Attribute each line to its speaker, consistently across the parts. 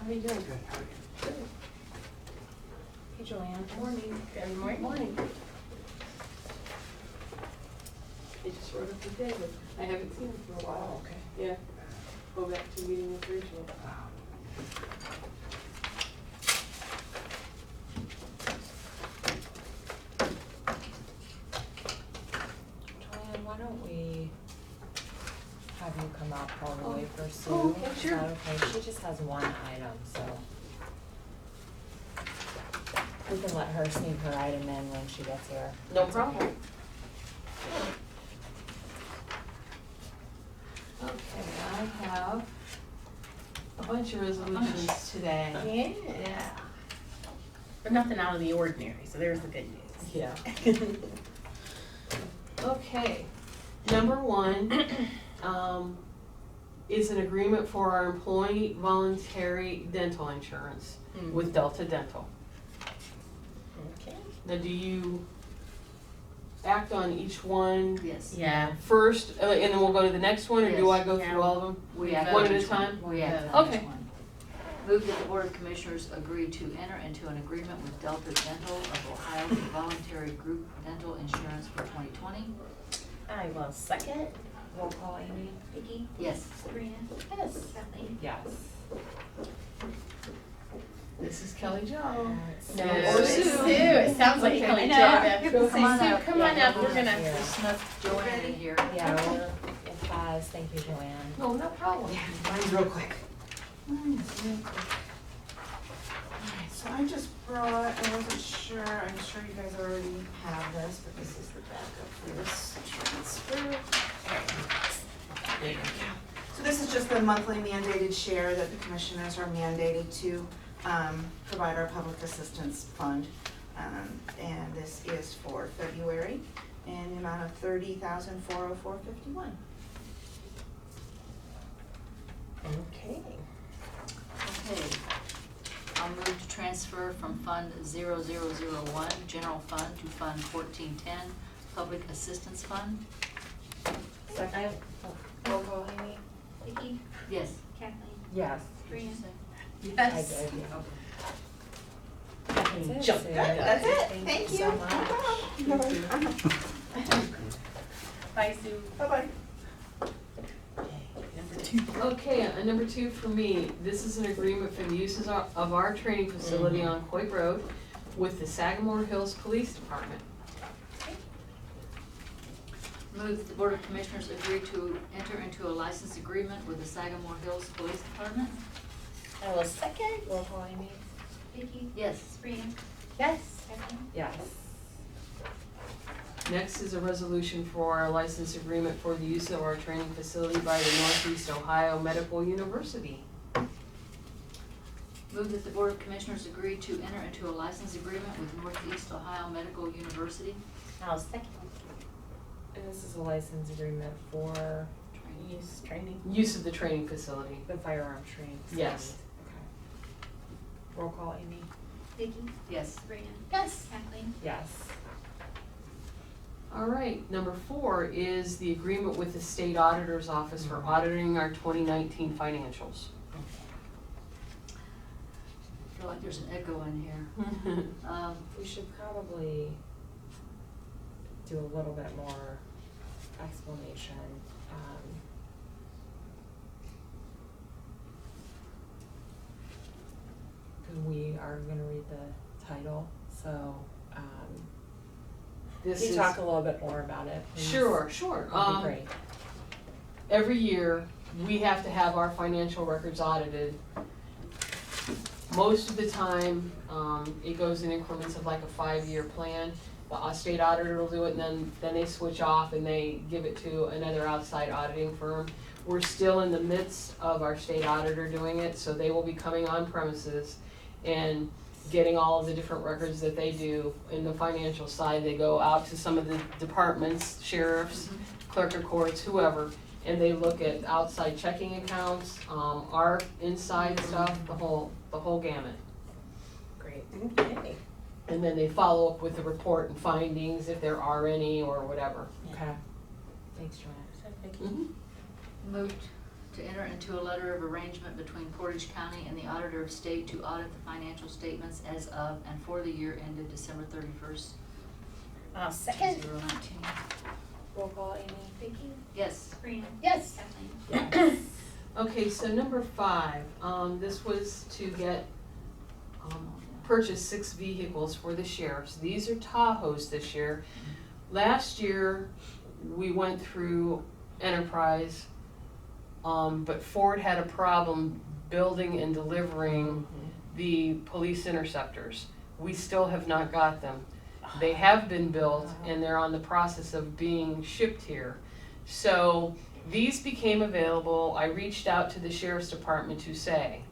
Speaker 1: How are you doing?
Speaker 2: Good, how are you?
Speaker 1: Good. Hey, Joanne.
Speaker 3: Morning.
Speaker 1: Good morning. Morning. I just wrote up the day, but I haven't seen him for a while.
Speaker 3: Okay.
Speaker 1: Yeah. Go back to meeting with Rachel.
Speaker 3: Joanne, why don't we have you come out all the way for Sue?
Speaker 1: Oh, okay,
Speaker 3: Is
Speaker 1: sure.
Speaker 3: that okay? She just has one item, so. We can let her sneak her item in when she gets here.
Speaker 1: No
Speaker 3: That's
Speaker 1: problem.
Speaker 3: okay.
Speaker 1: Okay, I have a bunch of resolutions today.
Speaker 4: Yeah. But nothing out of the ordinary, so there's the good news.
Speaker 1: Yeah. Okay, number one, is an agreement for our employee voluntary dental insurance with Delta Dental.
Speaker 4: Okay.
Speaker 1: Now, do you act on each one
Speaker 4: Yeah.
Speaker 1: first, and then we'll go to the next one, or do I go
Speaker 4: Yes.
Speaker 1: through all of them?
Speaker 5: We
Speaker 4: One
Speaker 5: act
Speaker 1: One
Speaker 5: on
Speaker 1: at a
Speaker 5: each one.
Speaker 1: time?
Speaker 5: We act
Speaker 4: Yeah.
Speaker 5: on each
Speaker 1: Okay.
Speaker 5: one. Move that the Board of Commissioners agree to enter into an agreement with Delta Dental of Ohio for voluntary group dental insurance for 2020.
Speaker 4: I will second.
Speaker 3: Roll call, Amy?
Speaker 6: Vicki?
Speaker 5: Yes.
Speaker 6: Sabrina?
Speaker 4: Yes.
Speaker 6: Kathleen?
Speaker 3: Yes.
Speaker 1: This is Kelly Jo.
Speaker 3: Sue.
Speaker 1: Or Sue.
Speaker 4: It sounds like
Speaker 1: Okay.
Speaker 4: Kelly
Speaker 6: I
Speaker 4: Jo.
Speaker 6: know.
Speaker 4: Go
Speaker 5: Come on
Speaker 4: say, Sue,
Speaker 5: up.
Speaker 4: come
Speaker 5: Yeah,
Speaker 4: on up,
Speaker 5: come
Speaker 4: we're
Speaker 5: on
Speaker 4: gonna.
Speaker 3: up here.
Speaker 5: Snuff Joanne in here.
Speaker 3: Yeah, it has, thank you, Joanne.
Speaker 1: No, no problem.
Speaker 2: Mine's real quick.
Speaker 7: Alright, so I just brought, I wasn't sure, I'm sure you guys already have this, but this is the backup for this transfer. There you go. So this is just the monthly mandated share that the commissioners are mandated to provide our public assistance fund. And this is for February in the amount of $30,404.51.
Speaker 4: Okay.
Speaker 5: Okay. I'll move to transfer from Fund 0001, General Fund, to Fund 1410, Public Assistance Fund.
Speaker 3: Second. Roll call, Amy?
Speaker 6: Vicki?
Speaker 5: Yes.
Speaker 6: Kathleen?
Speaker 3: Yes.
Speaker 6: Sabrina?
Speaker 3: I
Speaker 4: Yes.
Speaker 3: did, yeah.
Speaker 4: Kathleen
Speaker 3: That's it,
Speaker 4: jumped
Speaker 3: Sue.
Speaker 4: right up.
Speaker 7: That's it,
Speaker 3: Thank
Speaker 7: thank
Speaker 3: you
Speaker 7: you.
Speaker 3: so much.
Speaker 4: Bye, Sue.
Speaker 7: Bye-bye.
Speaker 4: Number two.
Speaker 1: Okay, number two for me, this is an agreement for the uses of our training facility on Coit Road with the Sagamore Hills Police Department.
Speaker 5: Move that the Board of Commissioners agree to enter into a license agreement with the Sagamore Hills Police Department.
Speaker 4: I will second.
Speaker 3: Roll call, Amy?
Speaker 6: Vicki?
Speaker 5: Yes.
Speaker 6: Sabrina?
Speaker 4: Yes.
Speaker 6: Kathleen?
Speaker 3: Yes.
Speaker 1: Next is a resolution for our license agreement for the use of our training facility by the Northeast Ohio Medical University.
Speaker 5: Move that the Board of Commissioners agree to enter into a license agreement with Northeast Ohio Medical University.
Speaker 4: I'll second.
Speaker 3: And this is a license agreement for
Speaker 4: Use training.
Speaker 1: Use of the training facility.
Speaker 3: the firearms training.
Speaker 1: Yes.
Speaker 3: Okay. Roll call, Amy?
Speaker 6: Vicki?
Speaker 5: Yes.
Speaker 6: Sabrina?
Speaker 4: Yes.
Speaker 6: Kathleen?
Speaker 3: Yes.
Speaker 1: All right, number four is the agreement with the state auditor's office for auditing our 2019 financials.
Speaker 5: I feel like there's an echo in here.
Speaker 3: We should probably do a little bit more explanation. We are gonna read the title, so,
Speaker 1: This
Speaker 3: can you
Speaker 1: is,
Speaker 3: talk a little bit more about it, please?
Speaker 1: sure.
Speaker 3: That'd be great.
Speaker 1: Every year, we have to have our financial records audited. Most of the time, it goes in increments of like a 5-year plan. The state auditor will do it, and then they switch off and they give it to another outside auditing firm. We're still in the midst of our state auditor doing it, so they will be coming on premises and getting all of the different records that they do. In the financial side, they go out to some of the departments, sheriffs, clerk of courts, whoever, and they look at outside checking accounts, our inside stuff, the whole gamut.
Speaker 3: Great.
Speaker 4: Okay.
Speaker 1: And then they follow up with the report and findings, if there are any or whatever.
Speaker 3: Okay. Thanks, Joanne.
Speaker 4: So Vicki?
Speaker 1: Mhm.
Speaker 5: Moved to enter into a letter of arrangement between Portage County and the Auditor of State to audit the financial statements as of and for the year ended December 31st,
Speaker 4: I'll second.
Speaker 5: 2019.
Speaker 3: Roll call, Amy?
Speaker 6: Vicky,
Speaker 5: Yes.
Speaker 6: Sabrina,
Speaker 4: Yes.
Speaker 6: Kathleen.
Speaker 1: Okay, so number 5, this was to get, purchase 6 vehicles for the sheriffs. These are Tahoes this year. Last year, we went through Enterprise, but Ford had a problem building and delivering the police interceptors. We still have not got them. They have been built and they're on the process of being shipped here. So these became available. I reached out to the sheriff's department to say,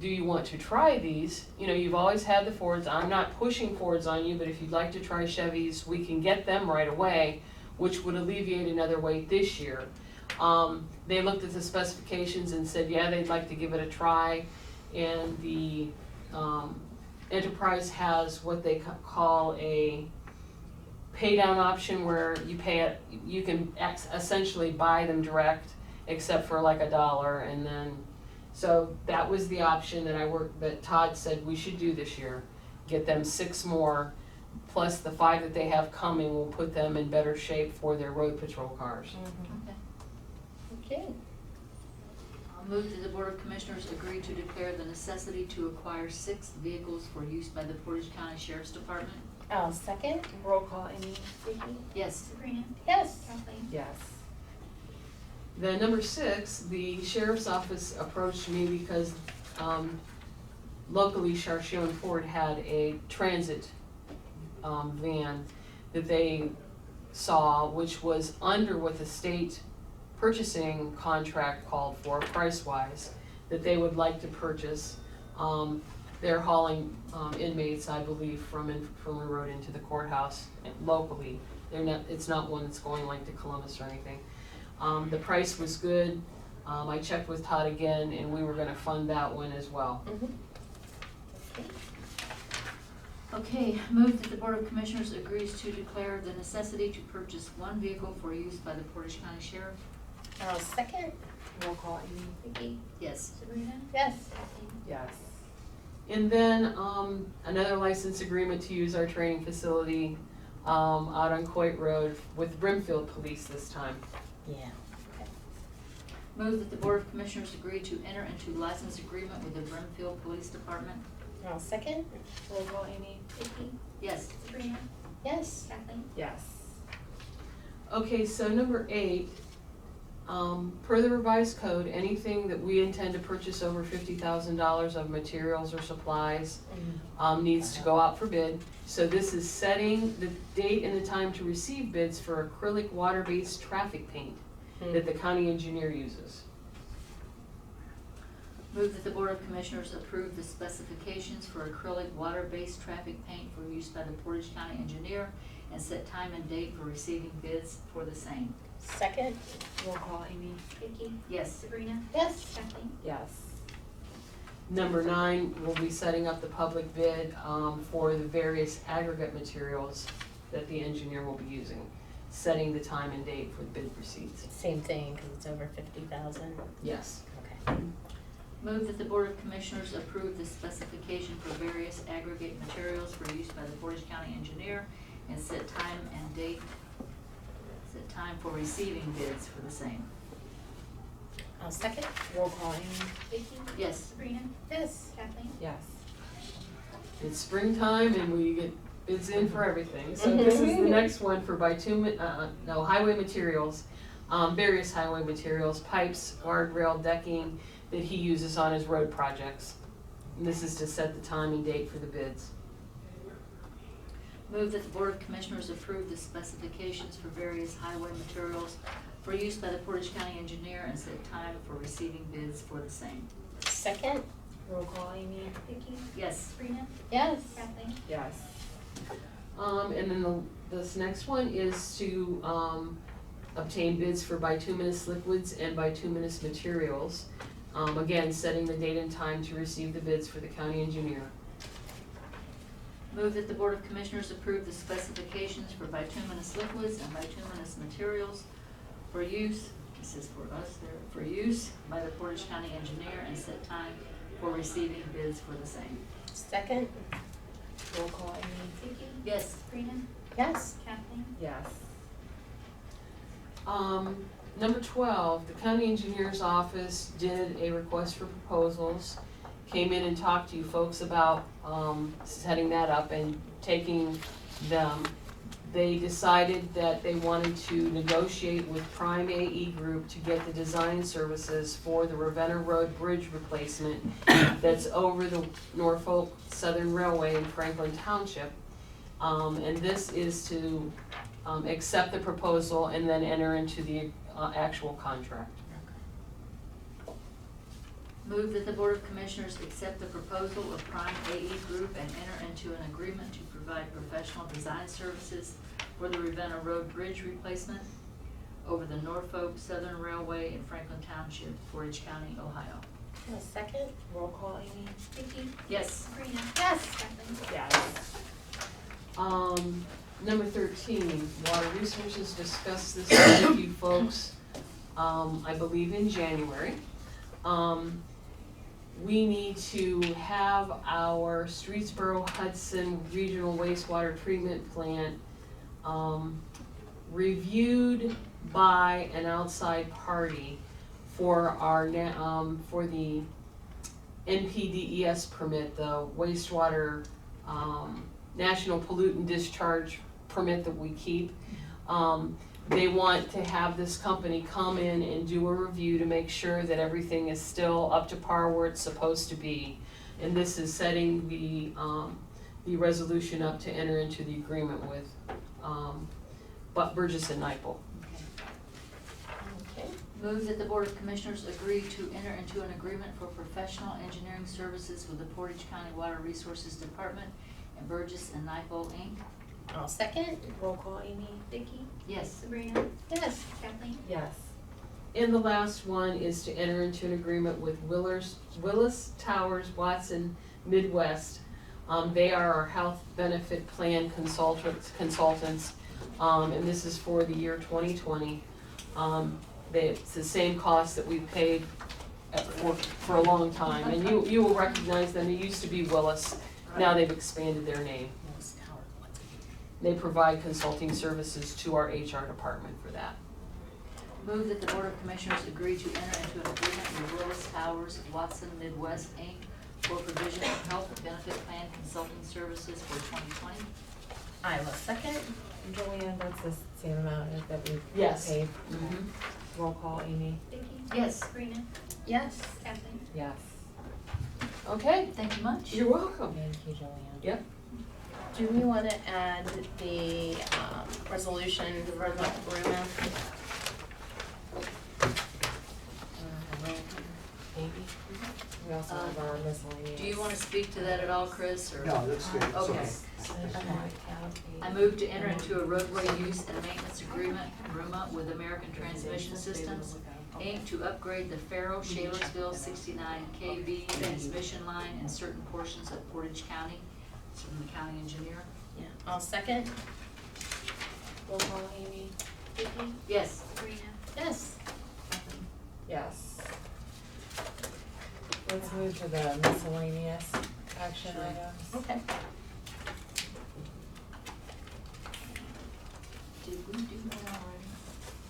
Speaker 1: do you want to try these? You know, you've always had the Fords. I'm not pushing Fords on you, but if you'd like to try Chevys, we can get them right away, which would alleviate another wait this year. They looked at the specifications and said, yeah, they'd like to give it a try. And the Enterprise has what they call a pay down option where you pay it, you can essentially buy them direct except for like $1, and then, so that was the option that Todd said we should do this year. Get them 6 more, plus the 5 that they have coming will put them in better shape for their road patrol cars.
Speaker 5: Okay.
Speaker 4: Okay.
Speaker 5: I'll move that the Board of Commissioners agree to declare the necessity to acquire 6 vehicles for use by the Portage County Sheriff's Department.
Speaker 4: I'll second.
Speaker 3: Roll call, Amy?
Speaker 6: Vicky,
Speaker 5: Yes.
Speaker 6: Sabrina,
Speaker 4: Yes.
Speaker 6: Kathleen.
Speaker 3: Yes.
Speaker 1: The number 6, the sheriff's office approached me because locally Chartier and Ford had a transit van that they saw, which was under what the state purchasing contract called for, price-wise, that they would like to purchase. They're hauling inmates, I believe, from the road into the courthouse locally. It's not one that's going like to Columbus or anything. The price was good. I checked with Todd again, and we were gonna fund that one as well.
Speaker 5: Okay, move that the Board of Commissioners agrees to declare the necessity to purchase 1 vehicle for use by the Portage County Sheriff.
Speaker 4: I'll second.
Speaker 3: Roll call, Amy?
Speaker 6: Vicky,
Speaker 5: Yes.
Speaker 6: Sabrina,
Speaker 4: Yes.
Speaker 6: Kathleen.
Speaker 3: Yes.
Speaker 1: And then, another license agreement to use our training facility, out on Coit Road with Brimfield Police this time.
Speaker 4: Yeah.
Speaker 5: Move that the Board of Commissioners agree to enter into license agreement with the Brimfield Police Department.
Speaker 4: I'll second.
Speaker 3: Roll call, Amy?
Speaker 6: Vicky,
Speaker 5: Yes.
Speaker 6: Sabrina,
Speaker 4: Yes.
Speaker 6: Kathleen.
Speaker 3: Yes.
Speaker 1: Okay, so number 8, per the revised code, anything that we intend to purchase over $50,000 of materials or supplies needs to go out for bid. So this is setting the date and the time to receive bids for acrylic water-based traffic paint that the county engineer uses.
Speaker 5: Move that the Board of Commissioners approve the specifications for acrylic water-based traffic paint for use by the Portage County Engineer and set time and date for receiving bids for the same.
Speaker 4: Second.
Speaker 3: Roll call, Amy?
Speaker 6: Vicky,
Speaker 5: Yes.
Speaker 6: Sabrina,
Speaker 4: Yes.
Speaker 6: Kathleen.
Speaker 3: Yes.
Speaker 1: Number 9, we'll be setting up the public bid for the various aggregate materials that the engineer will be using, setting the time and date for the bid receipts.
Speaker 4: Same thing, because it's over 50,000.
Speaker 1: Yes.
Speaker 4: Okay.
Speaker 5: Move that the Board of Commissioners approve the specification for various aggregate materials for use by the Portage County Engineer and set time and date, set time for receiving bids for the same.
Speaker 4: I'll second.
Speaker 3: Roll call, Amy?
Speaker 6: Vicky,
Speaker 5: Yes.
Speaker 6: Sabrina,
Speaker 4: Yes.
Speaker 6: Kathleen.
Speaker 3: Yes.
Speaker 1: It's springtime and we get bids in for everything. So this is the next one for highway materials, various highway materials, pipes, guardrail, decking that he uses on his road projects. And this is to set the time and date for the bids.
Speaker 5: Move that the Board of Commissioners approve the specifications for various highway materials for use by the Portage County Engineer and set time for receiving bids for the same.
Speaker 4: Second.
Speaker 3: Roll call, Amy?
Speaker 6: Vicky,
Speaker 5: Yes.
Speaker 6: Sabrina,
Speaker 4: Yes.
Speaker 6: Kathleen.
Speaker 3: Yes.
Speaker 1: And then this next one is to obtain bids for bituminous liquids and bituminous materials. Again, setting the date and time to receive the bids for the county engineer.
Speaker 5: Move that the Board of Commissioners approve the specifications for bituminous liquids and bituminous materials for use, this is for us, there, for use by the Portage County engineer and set time for receiving bids for the same.
Speaker 4: Second?
Speaker 3: Roll call, Amy?
Speaker 6: Vicky,
Speaker 5: Yes.
Speaker 6: Sabrina,
Speaker 4: Yes.
Speaker 6: Kathleen,
Speaker 3: Yes.
Speaker 1: Number 12, the county engineer's office did a request for proposals. Came in and talked to you folks about, setting that up and taking them. They decided that they wanted to negotiate with Prime AE Group to get the design services for the Ravenna Road Bridge replacement that's over the Norfolk Southern Railway in Franklin Township. And this is to, accept the proposal and then enter into the, actual contract.
Speaker 5: Move that the Board of Commissioners accept the proposal of Prime AE Group and enter into an agreement to provide professional design services for the Ravenna Road Bridge replacement over the Norfolk Southern Railway in Franklin Township, Portage County, Ohio.
Speaker 4: A second?
Speaker 3: Roll call, Amy?
Speaker 6: Vicky,
Speaker 5: Yes.
Speaker 6: Sabrina,
Speaker 4: Yes.
Speaker 6: Kathleen,
Speaker 3: Yes.
Speaker 1: Number 13, Water Resources discussed this with you folks, I believe in January. We need to have our Streetsboro Hudson Regional Wastewater Treatment Plant, reviewed by an outside party for our, for the NPDES permit, the wastewater, National Pollutant Discharge permit that we keep. They want to have this company come in and do a review to make sure that everything is still up to par where it's supposed to be. And this is setting the resolution up to enter into the agreement with, Burgess and Nyepel.
Speaker 4: Okay.
Speaker 5: Move that the Board of Commissioners agree to enter into an agreement for professional engineering services with the Portage County Water Resources Department and Burgess and Nyepel, Inc.
Speaker 4: I'll second?
Speaker 3: Roll call, Amy?
Speaker 6: Vicky,
Speaker 5: Yes.
Speaker 6: Sabrina,
Speaker 4: Yes.
Speaker 6: Kathleen,
Speaker 3: Yes.
Speaker 1: And the last one is to enter into an agreement with Willis Towers Watson Midwest. They are our health benefit plan consultants, and this is for the year 2020. It's the same cost that we've paid for a long time, and you will recognize them. They used to be Willis, now they've expanded their name. They provide consulting services to our HR department for that.
Speaker 5: Move that the Board of Commissioners agree to enter into an agreement with Willis Towers Watson Midwest, Inc. for provision of health benefit plan consulting services for 2020.
Speaker 4: I will second.
Speaker 3: Joanne, that's the same amount that we
Speaker 1: Yes.
Speaker 3: paid.
Speaker 1: Mhm.
Speaker 3: Roll call, Amy?
Speaker 6: Vicky,
Speaker 5: Yes.
Speaker 6: Sabrina,
Speaker 4: Yes.
Speaker 6: Kathleen,
Speaker 3: Yes.
Speaker 1: Okay,
Speaker 5: Thank you much.
Speaker 1: you're welcome.
Speaker 3: Thank you, Joanne.
Speaker 1: Yep.
Speaker 4: Do we want to add the resolution for the rumor?
Speaker 3: Amy? We also have our miscellaneous.
Speaker 5: Do you want to speak to that at all, Chris, or?
Speaker 2: No, that's good, it's
Speaker 5: Okay.
Speaker 2: okay.
Speaker 5: I move to enter into a roadway use and maintenance agreement, RUMA, with American Transmission Systems, Inc. to upgrade the Faro Shalersville 69 kV transmission line in certain portions of Portage County. It's from the county engineer.
Speaker 4: Yeah. I'll second.
Speaker 3: Roll call, Amy?
Speaker 6: Vicky,
Speaker 5: Yes.
Speaker 6: Sabrina,
Speaker 4: Yes.
Speaker 3: Yes. Let's move to the miscellaneous action
Speaker 5: Sure.
Speaker 3: items.
Speaker 4: Okay.
Speaker 5: Did we do that already?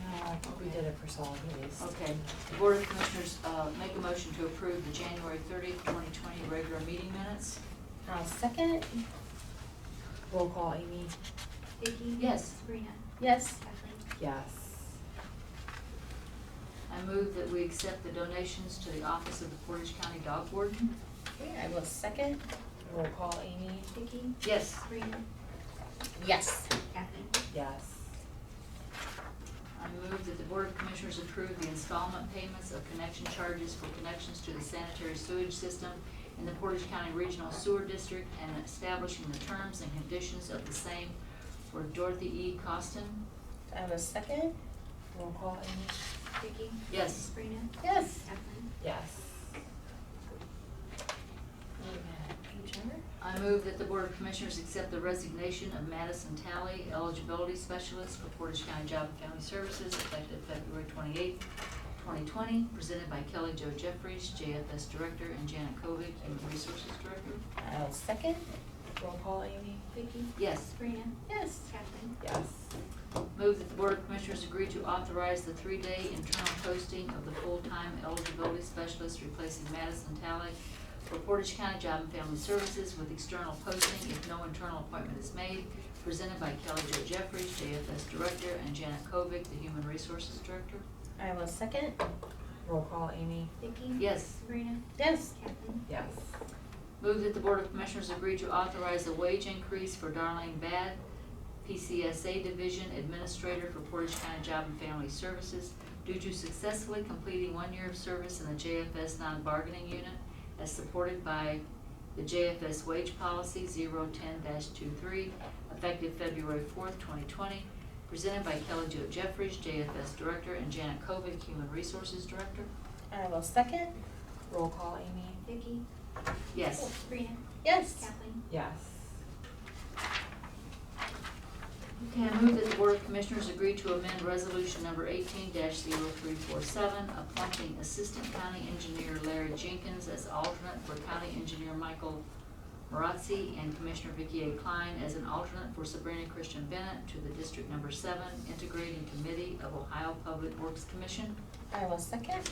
Speaker 3: No, I think we did it for solid waste.
Speaker 5: Okay. The Board of Commissioners, make a motion to approve the January 30th, 2020 regular meeting minutes.
Speaker 4: I'll second.
Speaker 3: Roll call, Amy?
Speaker 6: Vicky,
Speaker 5: Yes.
Speaker 6: Sabrina,
Speaker 4: Yes.
Speaker 6: Kathleen,
Speaker 3: Yes.
Speaker 5: I move that we accept the donations to the Office of the Portage County Dog Warden.
Speaker 4: Okay, I will second.
Speaker 3: Roll call, Amy?
Speaker 6: Vicky,
Speaker 5: Yes.
Speaker 6: Sabrina,
Speaker 4: Yes.
Speaker 6: Kathleen,
Speaker 3: Yes.
Speaker 5: I move that the Board of Commissioners approve the installment payments of connection charges for connections to the sanitary sewage system in the Portage County Regional Sewer District and establishing the terms and conditions of the same for Dorothy E. Costin.
Speaker 4: I have a second.
Speaker 3: Roll call, Amy?
Speaker 6: Vicky,
Speaker 5: Yes.
Speaker 6: Sabrina,
Speaker 4: Yes.
Speaker 6: Kathleen,
Speaker 3: Yes.
Speaker 5: I move that the Board of Commissioners accept the resignation of Madison Talley, eligibility specialist for Portage County Job and Family Services, effective February 28, 2020, presented by Kelly Jo Jeffries, JFS Director, and Janet Kovic, Human Resources Director.
Speaker 4: I'll second.
Speaker 3: Roll call, Amy?
Speaker 6: Vicky,
Speaker 5: Yes.
Speaker 6: Sabrina,
Speaker 4: Yes.
Speaker 6: Kathleen.
Speaker 3: Yes.
Speaker 5: Move that the Board of Commissioners agree to authorize the 3-day internal posting of the full-time eligibility specialist replacing Madison Talley for Portage County Job and Family Services with external posting if no internal appointment is made, presented by Kelly Jo Jeffries, JFS Director, and Janet Kovic, the Human Resources Director.
Speaker 4: I will second.
Speaker 3: Roll call, Amy?
Speaker 6: Vicky.
Speaker 5: Yes.
Speaker 6: Sabrina,
Speaker 4: Yes.
Speaker 6: Kathleen.
Speaker 3: Yes.
Speaker 5: Move that the Board of Commissioners agree to authorize a wage increase for Darlene Bad, PCSA Division Administrator for Portage County Job and Family Services, due to successfully completing 1 year of service in the JFS non-bargaining unit, as supported by the JFS Wage Policy 010-23, effective February 4th, 2020, presented by Kelly Jo Jeffries, JFS Director, and Janet Kovic, Human Resources Director.
Speaker 4: I will second.
Speaker 3: Roll call, Amy?
Speaker 6: Vicky,
Speaker 5: Yes.
Speaker 6: Sabrina,
Speaker 4: Yes.
Speaker 6: Kathleen.
Speaker 3: Yes.
Speaker 5: Okay, I move that the Board of Commissioners agree to amend Resolution Number 18-0347, appointing Assistant County Engineer Larry Jenkins as alternate for County Engineer Michael Marazzi and Commissioner Vicki A. Klein as an alternate for Sabrina Christian Bennett to the District Number 7 Integrating Committee of Ohio Public Works Commission.
Speaker 4: I will second.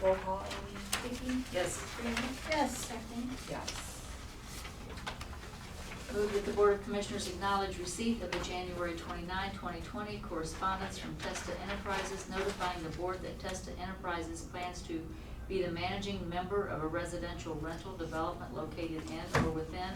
Speaker 3: Roll call, Amy?
Speaker 6: Vicky,
Speaker 5: Yes.
Speaker 6: Sabrina,
Speaker 4: Yes.
Speaker 6: Kathleen.
Speaker 3: Yes.
Speaker 5: Move that the Board of Commissioners acknowledge receipt of the January 29, 2020 correspondence from Testa Enterprises notifying the Board that Testa Enterprises plans to be the managing member of a residential rental development located in or within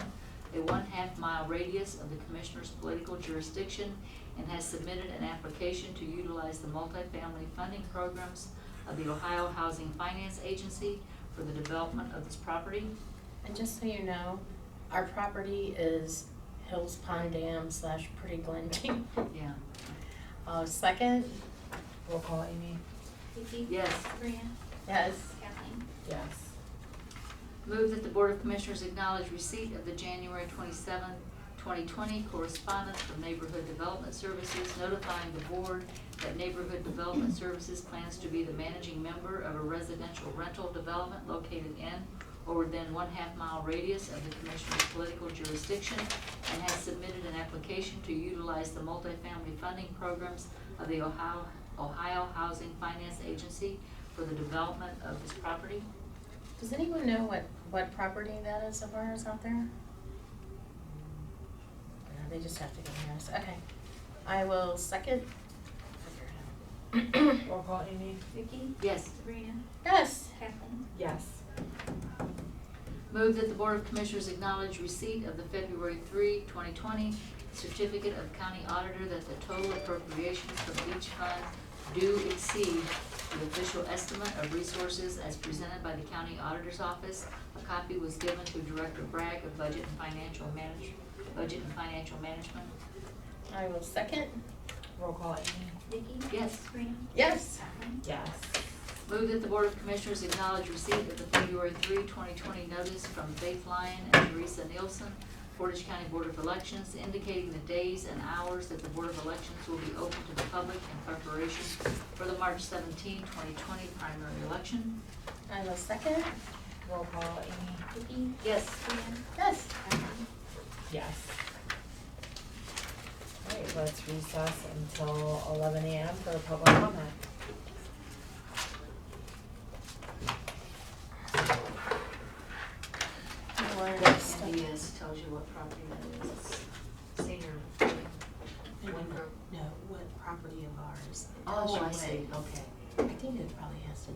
Speaker 5: a 1/2 mile radius of the Commissioner's political jurisdiction, and has submitted an application to utilize the multifamily funding programs of the Ohio Housing Finance Agency for the development of this property.
Speaker 4: And just so you know, our property is Hills Pond Dam / Pretty Glen.
Speaker 5: Yeah.
Speaker 4: Second.
Speaker 3: Roll call, Amy?
Speaker 6: Vicky.
Speaker 5: Yes.
Speaker 6: Sabrina,
Speaker 4: Yes.
Speaker 6: Kathleen.
Speaker 3: Yes.
Speaker 5: Move that the Board of Commissioners acknowledge receipt of the January 27, 2020 correspondence from Neighborhood Development Services notifying the Board that Neighborhood Development Services plans to be the managing member of a residential rental development located in or within 1/2 mile radius of the Commissioner's political jurisdiction, and has submitted an application to utilize the multifamily funding programs of the Ohio Housing Finance Agency for the development of this property.
Speaker 4: Does anyone know what property that is of ours out there? No, they just have to give me ours. Okay. I will second. Figure it out.
Speaker 3: Roll call, Amy?
Speaker 6: Vicky,
Speaker 5: Yes.
Speaker 6: Sabrina,
Speaker 4: Yes.
Speaker 6: Kathleen.
Speaker 3: Yes.
Speaker 5: Move that the Board of Commissioners acknowledge receipt of the February 3, 2020 certificate of County Auditor that the total appropriations from each fund do exceed the official estimate of resources as presented by the County Auditor's Office. A copy was given to Director Bragg of Budget and Financial Management.
Speaker 4: I will second.
Speaker 3: Roll call, Amy?
Speaker 6: Vicky.
Speaker 5: Yes.
Speaker 6: Sabrina,
Speaker 4: Yes.
Speaker 6: Kathleen.
Speaker 3: Yes.
Speaker 5: Move that the Board of Commissioners acknowledge receipt of the February 3, 2020 notice from Faith Lyon and Teresa Nielsen, Portage County Board of Elections, indicating the days and hours that the Board of Elections will be open to the public in preparation for the March 17, 2020 primary election.
Speaker 4: I will second.
Speaker 3: Roll call, Amy?
Speaker 6: Vicky.
Speaker 5: Yes.
Speaker 6: Sabrina,
Speaker 4: Yes.
Speaker 6: Kathleen.
Speaker 3: Yes. All right, let's recess until 11 a.m. for public comment.
Speaker 5: NDS tells you what property that is. It's senior living.
Speaker 7: No, what property of ours?
Speaker 5: Oh, I
Speaker 7: Industrial
Speaker 5: see,
Speaker 7: Way.
Speaker 5: okay.
Speaker 7: I think it probably has to